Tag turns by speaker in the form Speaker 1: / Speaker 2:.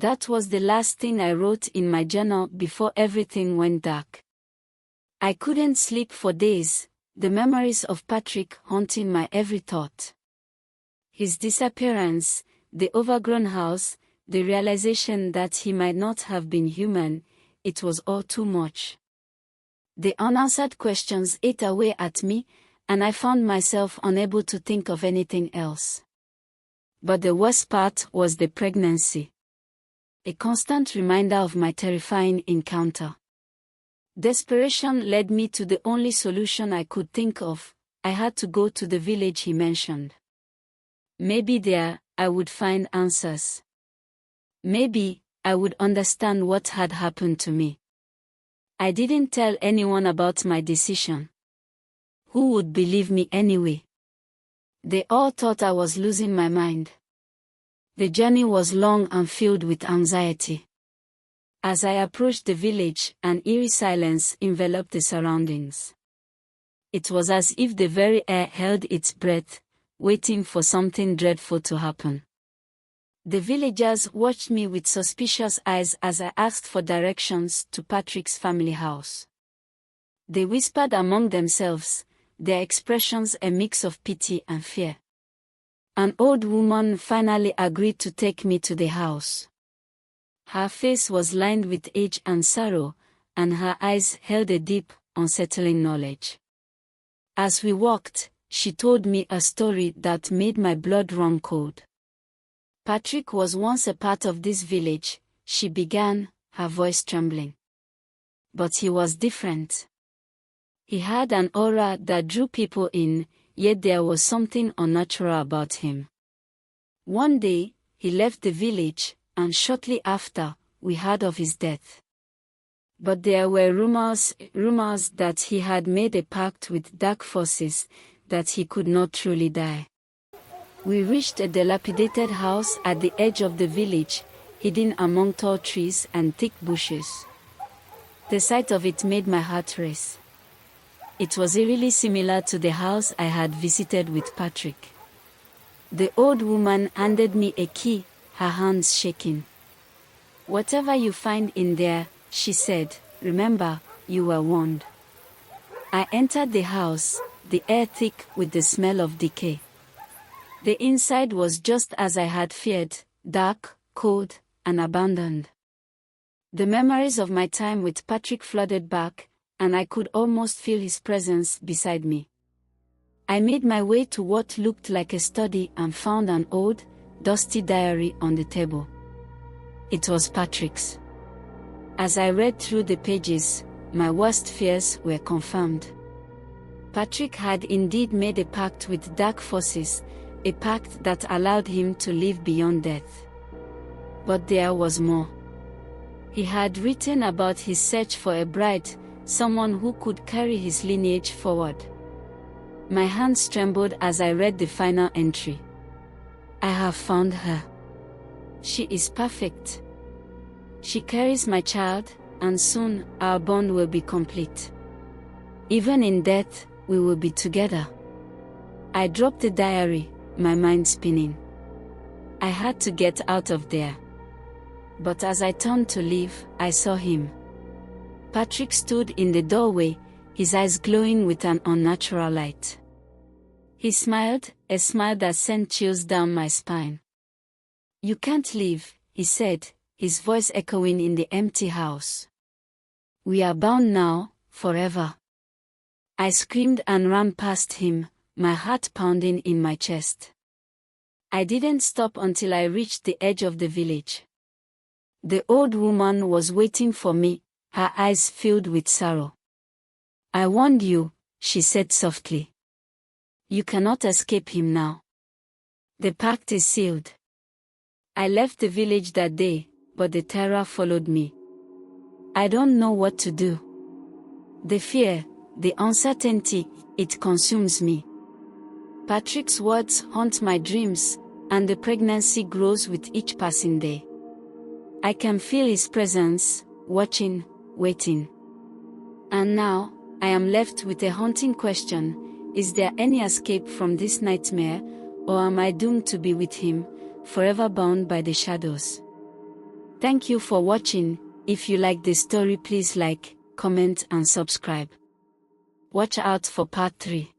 Speaker 1: That was the last thing I wrote in my journal before everything went dark. I couldn't sleep for days, the memories of Patrick haunting my every thought. His disappearance, the overgrown house, the realization that he might not have been human, it was all too much. The unanswered questions ate away at me, and I found myself unable to think of anything else. But the worst part was the pregnancy. A constant reminder of my terrifying encounter. Desperation led me to the only solution I could think of. I had to go to the village he mentioned. Maybe there, I would find answers. Maybe, I would understand what had happened to me. I didn't tell anyone about my decision. Who would believe me anyway? They all thought I was losing my mind. The journey was long and filled with anxiety. As I approached the village, an eerie silence enveloped the surroundings. It was as if the very air held its breath, waiting for something dreadful to happen. The villagers watched me with suspicious eyes as I asked for directions to Patrick's family house. They whispered among themselves, their expressions a mix of pity and fear. An old woman finally agreed to take me to the house. Her face was lined with age and sorrow, and her eyes held a deep, unsettling knowledge. As we walked, she told me a story that made my blood run cold. Patrick was once a part of this village, she began, her voice trembling. But he was different. He had an aura that drew people in, yet there was something unnatural about him. One day, he left the village, and shortly after, we heard of his death. But there were rumors that he had made a pact with dark forces, that he could not truly die. We reached a dilapidated house at the edge of the village, hidden among tall trees and thick bushes. The sight of it made my heart race. It was eerily similar to the house I had visited with Patrick. The old woman handed me a key, her hands shaking. "Whatever you find in there," she said, "remember, you were warned." I entered the house, the air thick with the smell of decay. The inside was just as I had feared, dark, cold, and abandoned. The memories of my time with Patrick flooded back, and I could almost feel his presence beside me. I made my way to what looked like a study and found an old, dusty diary on the table. It was Patrick's. As I read through the pages, my worst fears were confirmed. Patrick had indeed made a pact with dark forces, a pact that allowed him to live beyond death. But there was more. He had written about his search for a bride, someone who could carry his lineage forward. My hands trembled as I read the final entry. "I have found her. She is perfect. She carries my child, and soon our bond will be complete. Even in death, we will be together." I dropped the diary, my mind spinning. I had to get out of there. But as I turned to leave, I saw him. Patrick stood in the doorway, his eyes glowing with an unnatural light. He smiled, a smile that sent chills down my spine. "You can't leave," he said, his voice echoing in the empty house. "We are bound now, forever." I screamed and ran past him, my heart pounding in my chest. I didn't stop until I reached the edge of the village. The old woman was waiting for me, her eyes filled with sorrow. "I warned you," she said softly. "You cannot escape him now. The pact is sealed." I left the village that day, but the terror followed me. I don't know what to do. The fear, the uncertainty, it consumes me. Patrick's words haunt my dreams, and the pregnancy grows with each passing day. I can feel his presence, watching, waiting. And now, I am left with a haunting question: is there any escape from this nightmare, or am I doomed to be with him, forever bound by the shadows? Thank you for watching. If you like this story, please like, comment and subscribe. Watch out for part 3.